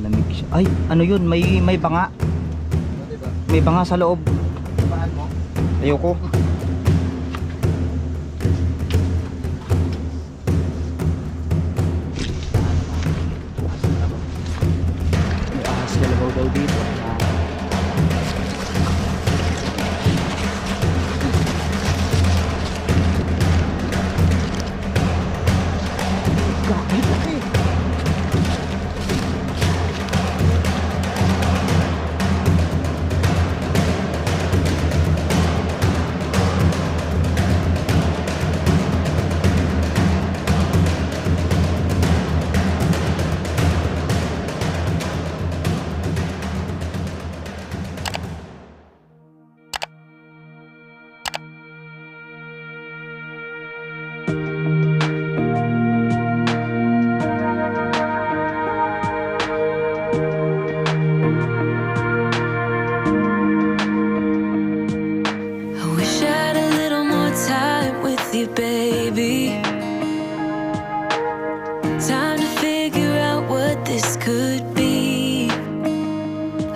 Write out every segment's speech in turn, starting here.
malamig siya. Ay, ano yun? May banga. May banga sa loob. Ayoko. May ahas kalabaw daw dito. Baby, time to figure out what this could be.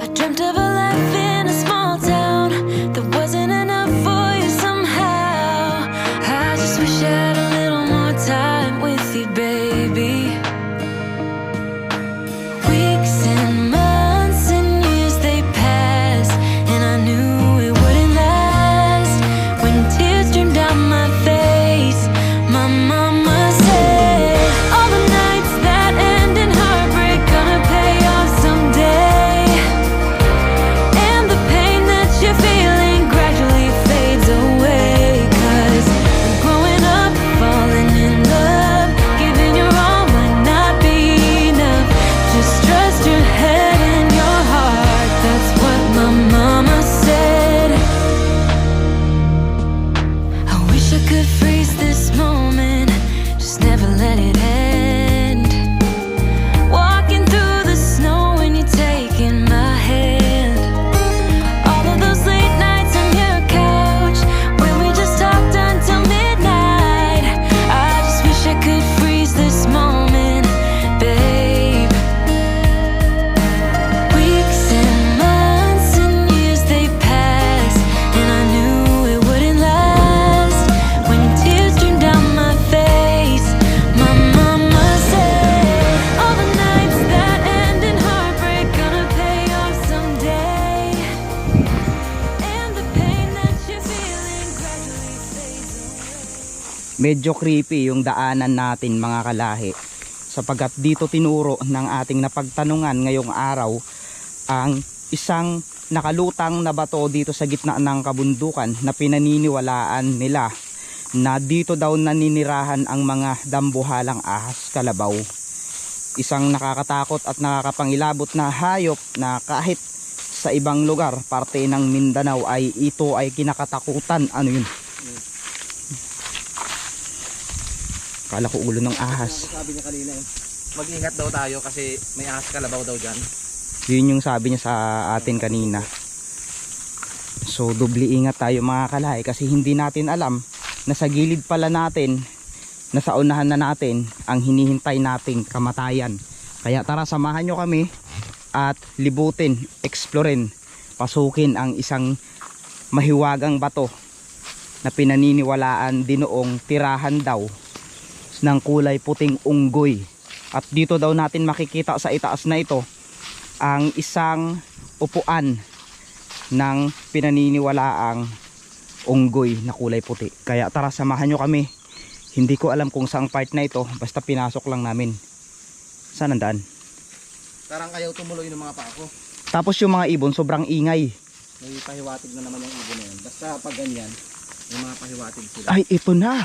I dreamt of a life in a small town that wasn't enough for you somehow. I just wish I had a little more time with you, baby. Weeks and months and years they passed, and I knew it wouldn't last. When tears streamed down my face, my mama said, all the nights that end in heartbreak gonna pay off someday. And the pain that you're feeling gradually fades away. 'Cause growing up, falling in love, giving your all might not be enough. Just trust your head and your heart, that's what my mama said. I wish I could freeze this moment, just never let it end. Walking through the snow when you're taking my hand. All of those late nights on your couch when we just talked until midnight. I just wish I could freeze this moment, babe. Weeks and months and years they passed, and I knew it wouldn't last. When tears streamed down my face, my mama said, all the nights that end in heartbreak gonna pay off someday. And the pain that you're feeling gradually fades away. Medyo creepy yung daanan natin, mga kalahi, sapagkat dito tinuro ng ating napagtanungan ngayong araw ang isang nakalutang na bato dito sa gitna ng kabundukan na pinaniniwalaan nila na dito daw naninirahan ang mga dambuhalang ahas kalabaw. Isang nakakatakot at nakakapangilabot na hayop na kahit sa ibang lugar, parte ng Mindanao, ay ito ay kinakatakutan. Ano yun? Kala ko ulo ng ahas. Sabi niya kanina mag-ingat daw tayo kasi may ahas kalabaw daw dyan. Yun yung sabi niya sa atin kanina. So dubli ingat tayo, mga kalahi, kasi hindi natin alam na sa gilid pala natin, nasa unahan na natin ang hinihintay nating kamatayan. Kaya tara, samahan nyo kami at libutin, explorein, pasukin ang isang mahiwagang bato na pinaniniwalaan din noong tirahan daw ng kulay puting unggoy. At dito daw natin makikita sa itaas na ito ang isang upuan ng pinaniniwalaang unggoy na kulay puti. Kaya tara, samahan nyo kami. Hindi ko alam kung saang part na ito, basta pinasok lang namin. Saan ang daan? Parang ayaw tumuloy ng mga pako. Tapos yung mga ibon sobrang ingay. May pahiwatig na naman yung ibon na yun. Basta pag ganyan, may mga pahiwatig sila. Ay, ito na.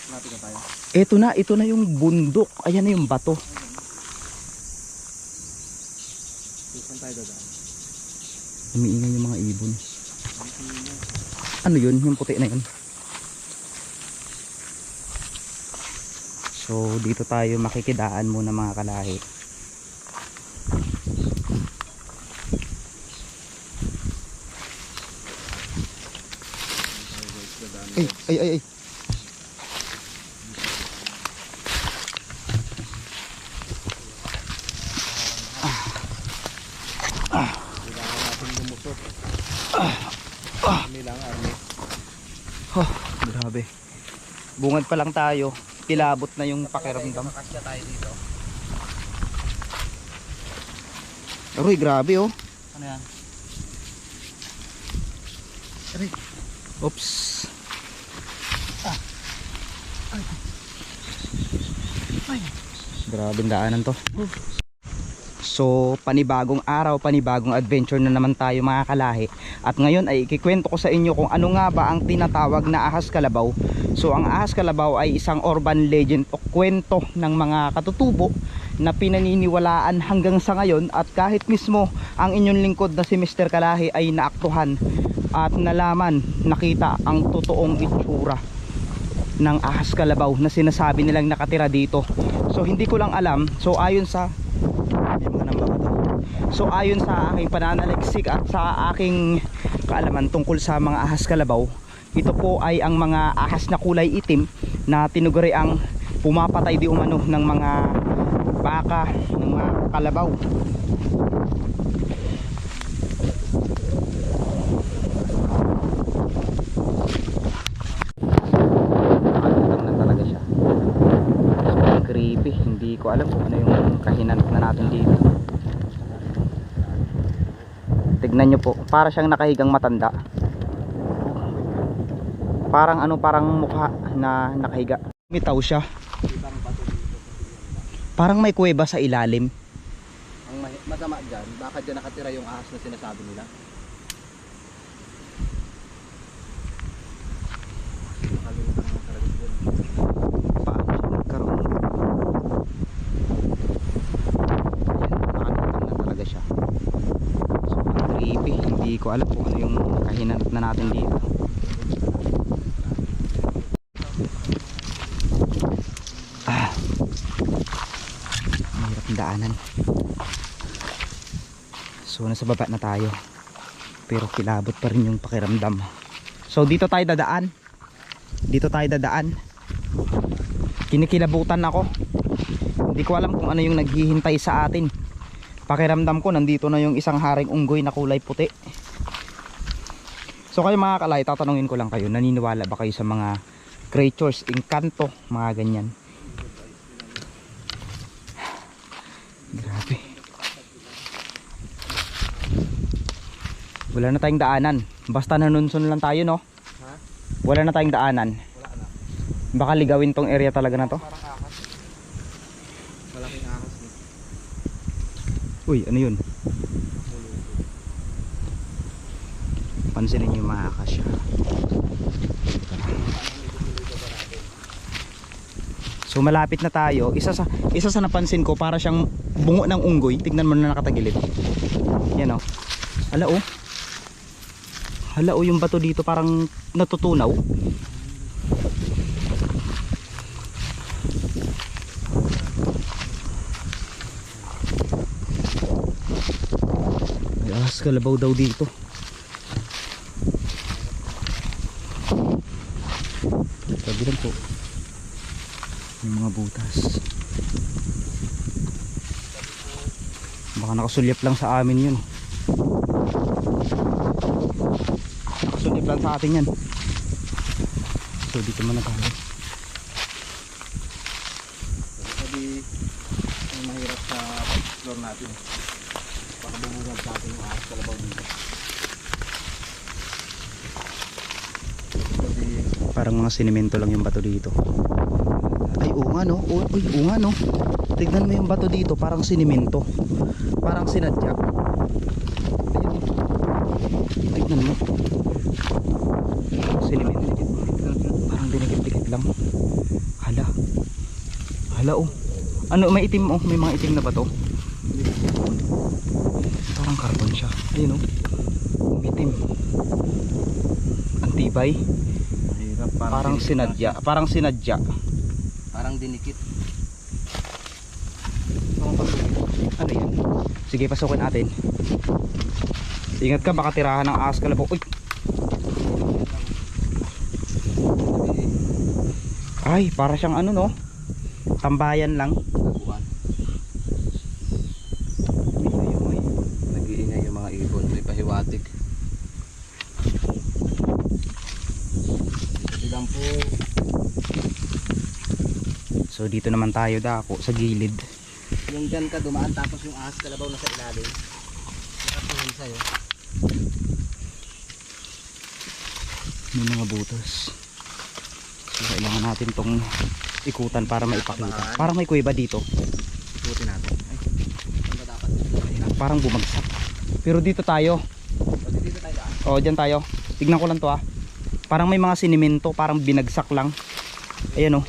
Lapit na tayo. Ito na yung bundok. Ayan na yung bato. Saan tayo dadaan? Umiingay yung mga ibon. Ano yun? Yung puti na yun. So dito tayo makikidaan muna, mga kalahi. Ay. dito. Army lang, army. Oh, grabe. Bungad pa lang tayo. Kilabot na yung pakiramdam. Makasya tayo dito. Aroy, grabe oh. Ano yan? Oops. Grabing daanan to. So panibagong araw, panibagong adventure na naman tayo mga kalahi. At ngayon ay ikikwento ko sa inyo kung ano nga ba ang tinatawag na ahas kalabaw. So ang ahas kalabaw ay isang urban legend o kwento ng mga katutubo na pinaniniwalaan hanggang sa ngayon. At kahit mismo ang inyong lingkod na si Mr. Kalahi ay naaktuhan at nalaman, nakita ang totoong itsura ng ahas kalabaw na sinasabi nilang nakatira dito. So hindi ko lang alam. So ayon sa aking pananaliksik at sa aking kaalaman tungkol sa mga ahas kalabaw, ito po ay ang mga ahas na kulay itim na tinuguri ang pumapatay di umano ng mga baka, ng mga kalabaw. Na talaga siya. So, creepy. Hindi ko alam kung ano yung kahinanap na natin dito. Tignan nyo po, para siyang nakahigang matanda. Parang ano, parang mukha na nakahiga. Mitaw siya. Parang may kuweba sa ilalim. Ang masama dyan, baka dyan nakatira yung ahas na sinasabi nila. Nakalimutan mo talaga dyan. Paano siya nagkaroon? Ayan, nakalimutan na talaga siya. So, ang creepy. Hindi ko alam kung ano yung kahinanap na natin dito. Mahirap yung daanan. So nasa baba na tayo, pero kilabot pa rin yung pakiramdam. So dito tayo dadaan. Kinikilabutan ako. Hindi ko alam kung ano yung naghihintay sa atin. Pakiramdam ko nandito na yung isang haring unggoy na kulay puti. So kayo mga kalay, tatanungin ko lang kayo, naniniwala ba kayo sa mga creatures, engkanto, mga ganyan? Grabe. Wala na tayong daanan. Basta nanunsun lang tayo, no? Ha? Wala na tayong daanan. Wala na. Baka ligawin tong area talaga na to. Parang ahas. Malaking ahas. Uy, ano yun? Pansinin nyo yung mga akasya. So malapit na tayo. Isa sa napansin ko, para siyang bungo ng unggoy. Tignan mo na nakatagilid. Yan o. Hala o, yung bato dito parang natutunaw. May ahas kalabaw daw dito. Sabi lang po, may mga butas. Baka nakasulyap lang sa amin yun. Nakasulyap lang sa atin yan. So dito muna tayo. Sabi, ang mahirap sa explore natin. Baka bumungad sa atin yung ahas kalabaw dito. Sabi, Parang mga sinemento lang yung bato dito. Ay oo nga no. Uy, oo nga no. Tignan mo yung bato dito, parang sinemento. Parang sinadya. Ayun. Tignan mo. Sinemento. Parang dinikit-dikit lang. Hala oh. Ano, may itim oh, may mga itim na bato. Parang carbon siya. Ayun oh. Itim. Antibay. mahirap. Parang sinadya. Parang sinadya. Parang dinikit. Ano yan? Sige, pasukin natin. Ingat ka, baka tirahan ng ahas kalabaw. Uy! Ay, para siyang ano no? Tambayan lang. Nag-iingay yung mga ibon. May pahiwatig. So dito naman tayo dako sa gilid. Yung dyan ka dumaan tapos yung ahas kalabaw na sa ilalim. Nakatingin sa'yo. May mga butas. So kailangan natin tong ikutan para maipakita. Parang may kuweba dito. Ikutin natin. Ay, ano dapat? Parang bumagsak. Pero dito tayo. Pati dito tayo ah. O dyan tayo. Tignan ko lang to ah. Parang may mga sinimento. Parang binagsak lang. Ayan o.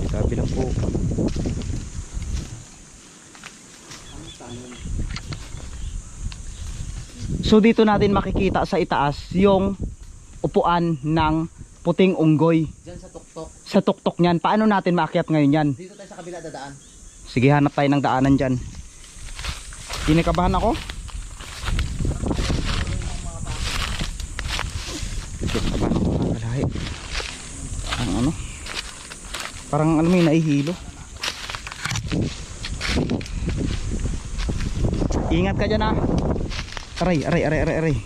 Sabi lang po. So dito natin makikita sa itaas yung upuan ng puting unggoy. Dyan sa tuktok. Sa tuktok niyan. Paano natin maakyat ngayon yan? Dito tayo sa kabila dadaan. Sige, hanap tayo ng daanan dyan. Kinakabahan ako. Kinakabahan ako mga kalahi. Parang ano? Parang alam mo yun, nahihilo. Ingat ka dyan ah. Aray, aray, aray, aray, aray.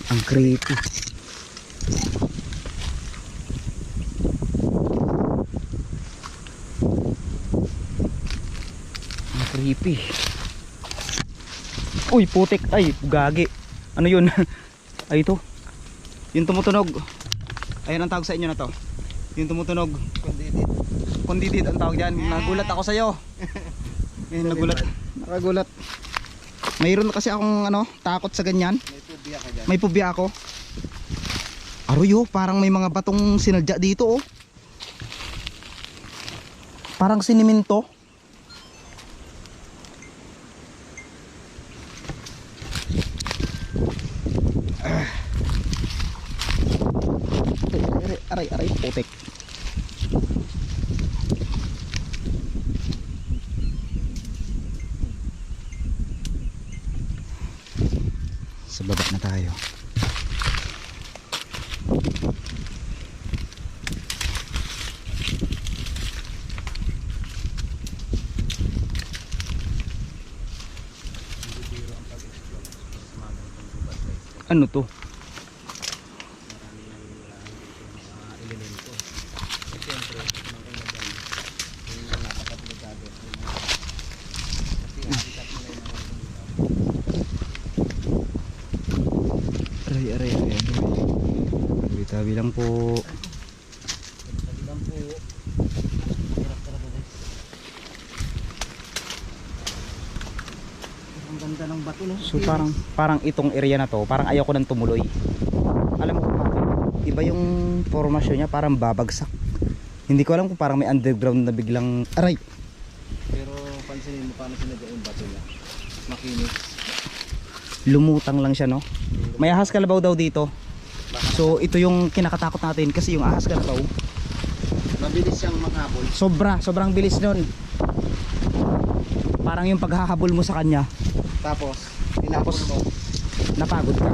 Ang creepy. Ang creepy. Uy, putik. Ay, gagi. Ano yun? Ay, ito. Yung tumutunog. Ayan ang tawag sa inyo na to. Yung tumutunog. Kondidit. Kondidid ang tawag dyan. Nagulat ako sa'yo. Ayun, nagulat. Nakagulat. Mayroon kasi akong ano, takot sa ganyan. May tubia ka dyan. May pubya ako. Aruyo, parang may mga batong sinadya dito oh. Parang siniminto. Aray, aray, putik. Sa baba na tayo. Ano to? Aray, aray, aray, aray. Tabi lang po. Ang ganda ng bato no. So parang itong area na to, parang ayaw ko nang tumuloy. Alam mo kung bakit? Iba yung formasyon niya, parang babagsak. Hindi ko alam kung parang may underground na biglang aray. Pero pansinin mo paano sinadya yung bato niya. Makinis. Lumutang lang siya no. May ahas kalabaw daw dito. So ito yung kinakatakot natin kasi yung ahas kalabaw Mabilis siyang manghabol. sobrang bilis nun. Parang yung paghahabol mo sa kanya, Tapos, tinapos mo. napagod ka.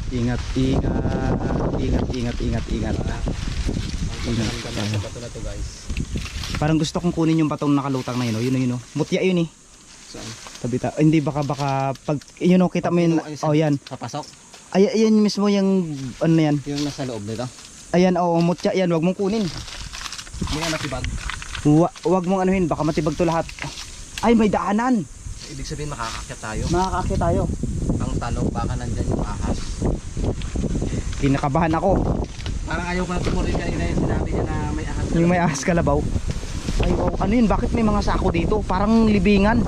Ingat, ingat, ingat, ingat, ingat, ingat. Ang ganda sa bato na to guys. Parang gusto kong kunin yung batong nakalutang na yun, oh. Yun, oh. Mutya yun eh. Saan? Tabita. Hindi baka pag yun oh, kita mo yun. Oh, yan. Papasok. Ay, ayan mismo yung ano na yan. Yung nasa loob nito. Ayan, oh, mutya yan. Wag mong kunin. May matibag. Wag mong anuhin, baka matibag to lahat. Ay, may daanan. Ibig sabihin makakakyat tayo. Makakakit tayo. Ang tanong baka nandyan yung ahas. Kinakabahan ako. Parang ayaw ko na tumuloy kanina yung sinabi niya na may ahas. Yung may ahas kalabaw. Ay, wow. Ano yun? Bakit may mga sako dito? Parang libingan.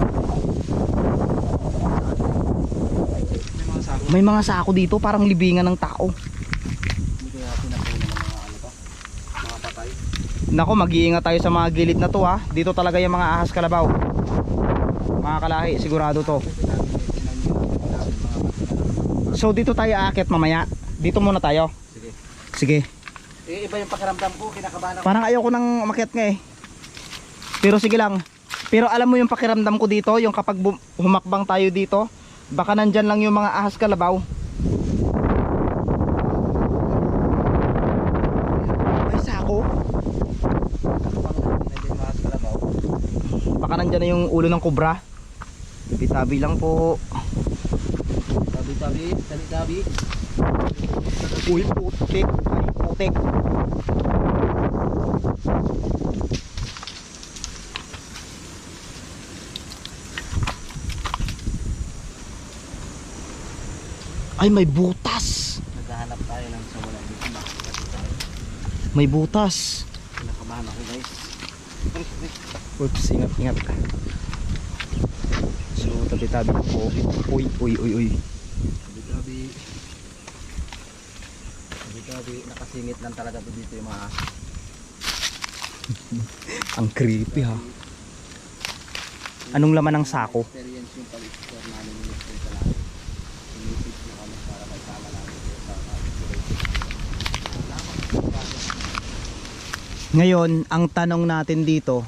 May mga sako. May mga sako dito, parang libingan ng tao. Hindi kaya pinapunan ng mga ano to. Mga patay. Nako, mag-iingat tayo sa mga gilid na to ha. Dito talaga yung mga ahas kalabaw. Mga kalahi, sigurado to. So dito tayo aakyat mamaya. Dito muna tayo. Sige. Sige. Eh, iba yung pakiramdam ko, kinakabahan ako. Parang ayaw ko nang umakyat nga eh. Pero sige lang. Pero alam mo yung pakiramdam ko dito, yung kapag humakbang tayo dito, baka nandyan lang yung mga ahas kalabaw. May sako. Ahas kalabaw. Baka nandyan na yung ulo ng kubra. Bitabi lang po. Dabi, dali dabi. Uy, putik. Ay, putik. Ay, may butas. Naghahanap tayo ng sa wala dito. Makakita tayo. May butas. Kinakabahan ako guys. Oops, ingat, ingat. So, tabi-tabi po. Uy, uy, uy, uy. Dabi dabi. Dabi dabi. Nakasingit lang talaga po dito yung mga Ang creepy ha. Anong laman ng sako? experience yung pag-explore namin yung ito talaga. Sinipid na kami para may sama namin ito sa Ngayon, ang tanong natin dito,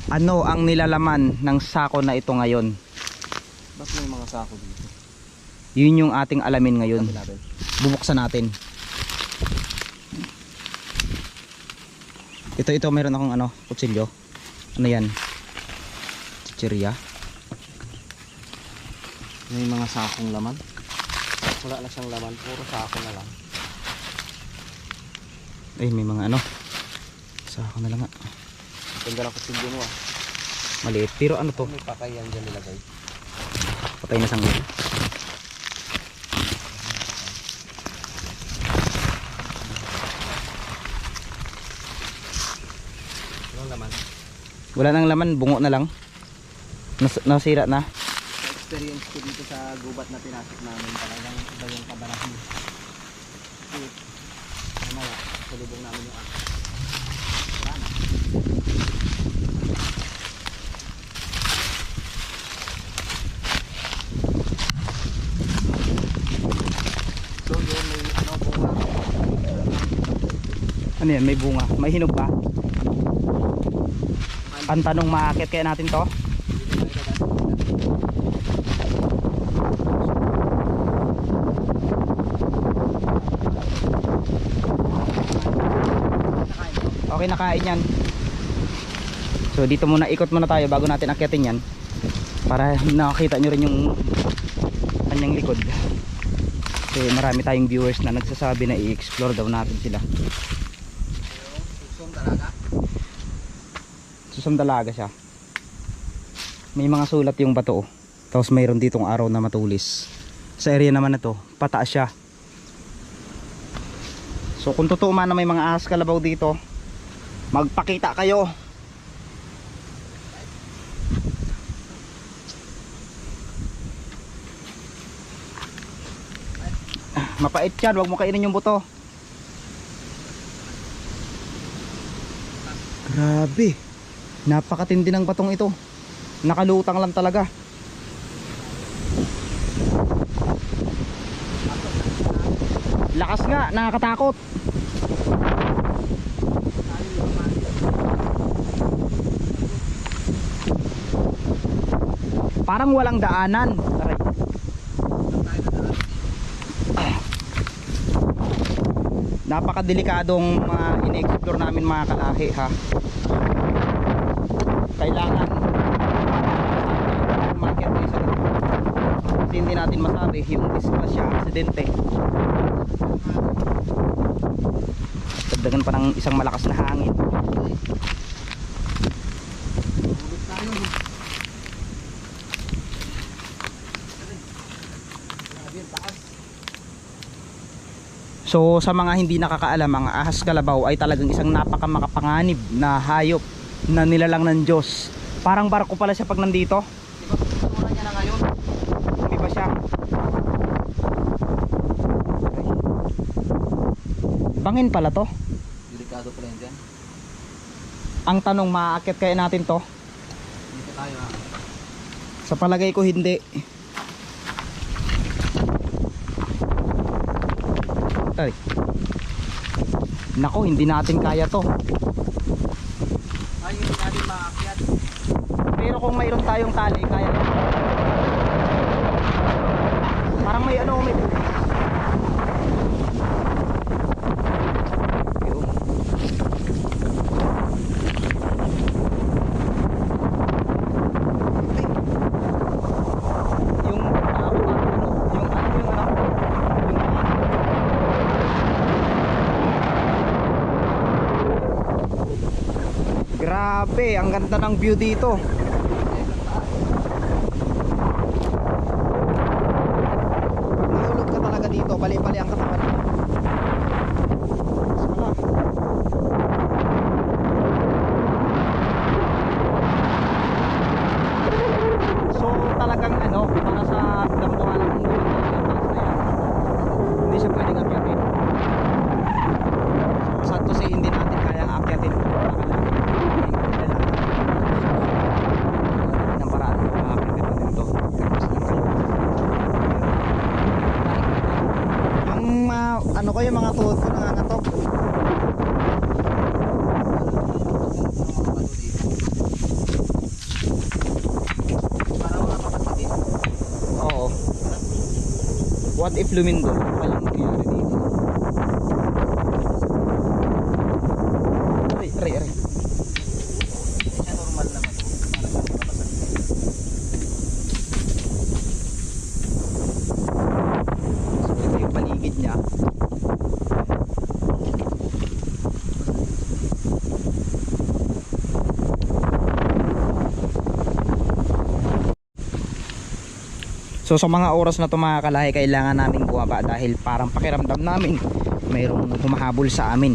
ano ang nilalaman ng sako na ito ngayon? Ba't may mga sako dito? Yun yung ating alamin ngayon. Sabi natin. Bubuksan natin. Ito meron akong ano, kutsilyo. Ano yan? Chichirya. May mga sakong laman. Wala na siyang laman, puro sako na lang. Ay, may mga ano. Sako na lang nga. Ganda ng kutsilyo mo ah. Maliit. Pero ano to? May pakayan dyan nilagay. Patay na sanggol. Anong laman? Wala nang laman, bungo na lang. Nasira na. Sa experience ko dito sa gubat na pinasok namin, talagang iba yung kabarahan. Kasi, mamaya, salubong namin yung ako. Wala na. So yun, may ano bunga. Ano yan, may bunga. May hinog ba? Ang tanong, maakit kaya natin to? Okay, nakain yan. So dito muna, ikot muna tayo bago natin akyatin yan, para nakakita nyo rin yung kanyang likod. Kasi marami tayong viewers na nagsasabi na i-explore daw natin sila. Susong talaga. Susong dalaga siya. May mga sulat yung bato, oh. Tapos mayroon ditong araw na matulis. Sa area naman na to, pataas siya. So kung totoo man na may mga ahas kalabaw dito, magpakita kayo. Mapait yan, huwag mo kainin yung buto. Grabe, napakatindi ng batong ito. Nakalutang lang talaga. Lakas nga, nakakatakot. Parang walang daanan. Aray. Napakadelikadong in-explore namin mga kalahi ha. Kailangan market tayo sa lugar. Kasi hindi natin masabi yung disgrasya, aksidente. Dagdagan pa ng isang malakas na hangin. So sa mga hindi nakakaalam, ang ahas kalabaw ay talagang isang napakamakapanganib na hayop na nilalang ng Diyos. Parang barko pala siya pag nandito. Itutunan niya na ngayon. Hindi ba siya? Bangin pala to. Delikado pala yan dyan. Ang tanong, maaakit kaya natin to? Dito tayo ha. Sa palagay ko hindi. Ay. Nako, hindi natin kaya to. Ay, hindi natin maakyat. Pero kung mayroon tayong tali, kaya yan. Parang may ano, may bukis. Yun. Yung ano, yung ano Grabe, ang ganda ng view dito. Pag nahulog ka talaga dito, bali-bali ang katawan mo. So talagang ano, para sa dambuhalang ng gulong talagang taas na yan. Hindi siya pwedeng akyatin. So sad to say, hindi natin kayang akyatin. Ng paraan akyatin natin to. Kapos lang kayo. Yung ano ko, yung mga tuhod ko nangangatok. Oo. What if lumindo? Walang mangyayari dito. Aray. Siya normal naman. So ito yung paligid niya. So sa mga oras na ito mga kalahi, kailangan namin bumaba dahil parang pakiramdam namin mayroong humahabol sa amin.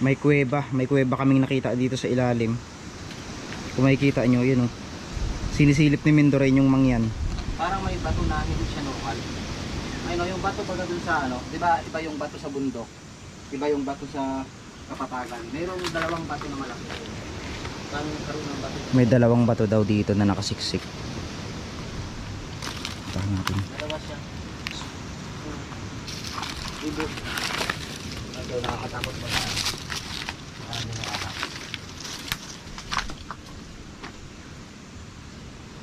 May kuweba kaming nakita dito sa ilalim. Kung makikita nyo, yun oh. Sinisilip ni Mendoray yung mangyan. Parang may bato na hindi siya normal. Ay no, yung bato pala dun sa ano, di ba iba yung bato sa bundok, iba yung bato sa kapatagan. Mayroong dalawang bato na malaki. Karoon ng bato. May dalawang bato daw dito na nakasiksik. Tahan natin. Dalawa siya. Ibo. Ito nakakatakot mo na. Ano na atak.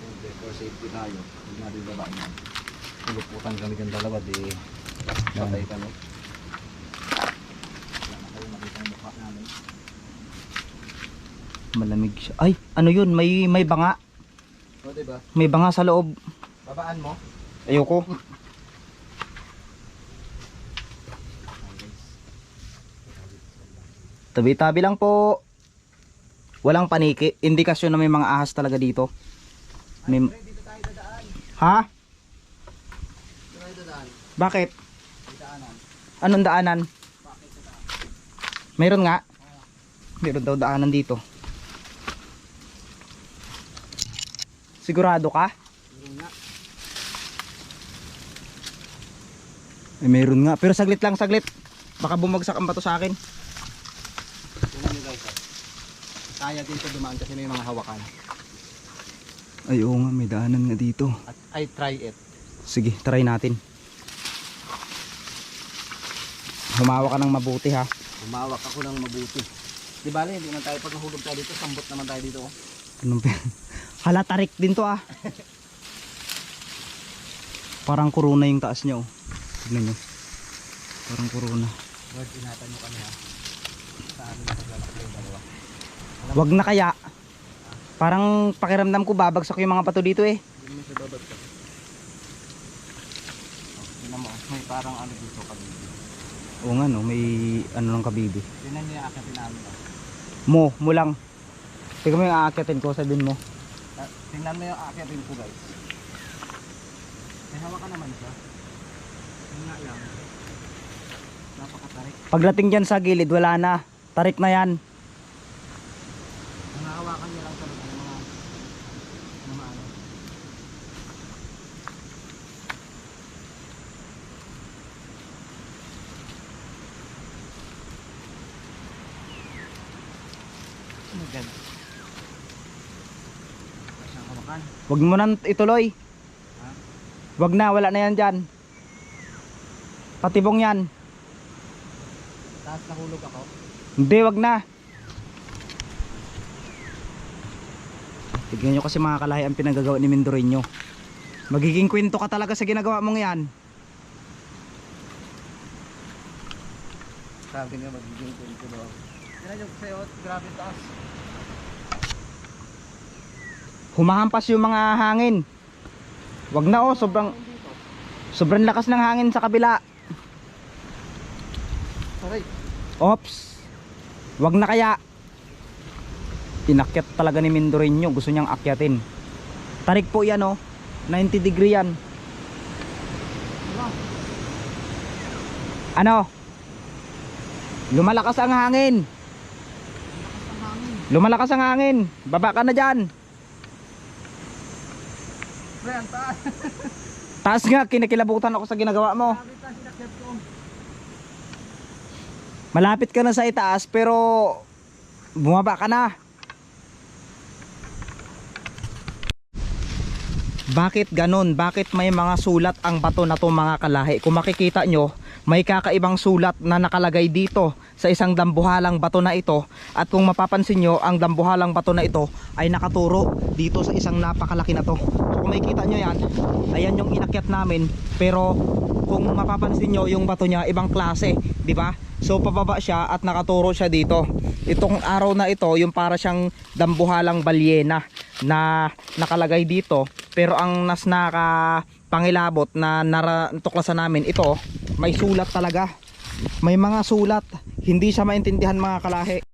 Okay, for safety tayo. Huwag natin babaan yan. Tuluputan kami ng dalawa, di patay kami. Wala na kayo makita ang mukha namin. Malamig siya. Ay, ano yun? May banga. O, diba? May banga sa loob. Babaan mo. Ayoko. Tabi-tabi lang po. Walang paniki. Indikasyon na may mga ahas talaga dito. May... Dito tayo dadaan. Ha? Dito tayo dadaan. Bakit? Daanan. Anong daanan? Bakit dadaan? Mayroon nga. Mayroon daw daanan dito. Sigurado ka? Meron nga. Mayroon nga. Pero saglit lang, saglit. Baka bumagsak ang bato sa akin. Tingnan nyo guys. Kaya din ito dumaan kasi may mga hawakan. Ay, oo nga. May daanan nga dito. At I try it. Sige, try natin. Humawa ka ng mabuti ha. Humawak ako ng mabuti. Di bale, hindi naman tayo pag nahulog tayo dito, sambot naman tayo dito. Oh. Anong Hala, tarik din to ah. Parang corona yung taas niya oh. Tignan nyo. Parang corona. Lord, inatan nyo kami ha. Sa amin na paglalakad yung dalawa. Wag na kaya. Parang pakiramdam ko babagsak yung mga pato dito eh. Hindi mo siya babad ka. Tingnan mo, may parang ano dito kami. Oo nga no, may ano ng kabibi. Tingnan nyo yung akatin namin. Mo lang. Tingnan mo yung aakyatin ko, sabihin mo. Tingnan mo yung akatin ko guys. May hawakan naman siya. Yun nga lang. Napakatarik. Pagdating dyan sa gilid, wala na. Tarik na yan. Ang hawakan niya lang talaga yung mga ano. Ano ganda? Saan hawakan? Wag mo nang ituloy. Ha? Wag na, wala na yan dyan. Patibong yan. Taas nahulog ako. Hindi, wag na. Tignan nyo kasi mga kalahi ang pinagagawa ni Mendoreño. Magiging kwento ka talaga sa ginagawa mong yan. Sabi nga magiging kwento daw. Tignan nyo sa'yo, grabe taas. Humahampas yung mga hangin. Wag na oh, sobrang lakas ng hangin sa kabila. Aray. Ops. Wag na kaya. Inakyat talaga ni Mindoreño, gusto niyang akyatin. Tarik po yan oh, 90 degree yan. Ano? Lumalakas ang hangin. Lumalakas ang hangin. Baba ka na dyan. Pre, ang taas. Taas nga, kinikilabutan ako sa ginagawa mo. Malapit ka na sa itaas pero bumaba ka na. Bakit ganon? Bakit may mga sulat ang bato na to mga kalahi? Kung makikita nyo, may kakaibang sulat na nakalagay dito sa isang dambuhalang bato na ito. At kung mapapansin nyo, ang dambuhalang bato na ito ay nakaturo dito sa isang napakalaki na to. So kung makikita nyo yan, ayan yung inakyat namin. Pero kung mapapansin nyo, yung bato niya ibang klase, di ba? So pababa siya at nakaturo siya dito. Itong araw na ito, yung para siyang dambuhalang balyena na nakalagay dito. Pero ang nas nakapangilabot na natuklasan namin, ito may sulat talaga. May mga sulat. Hindi siya maintindihan mga kalahi.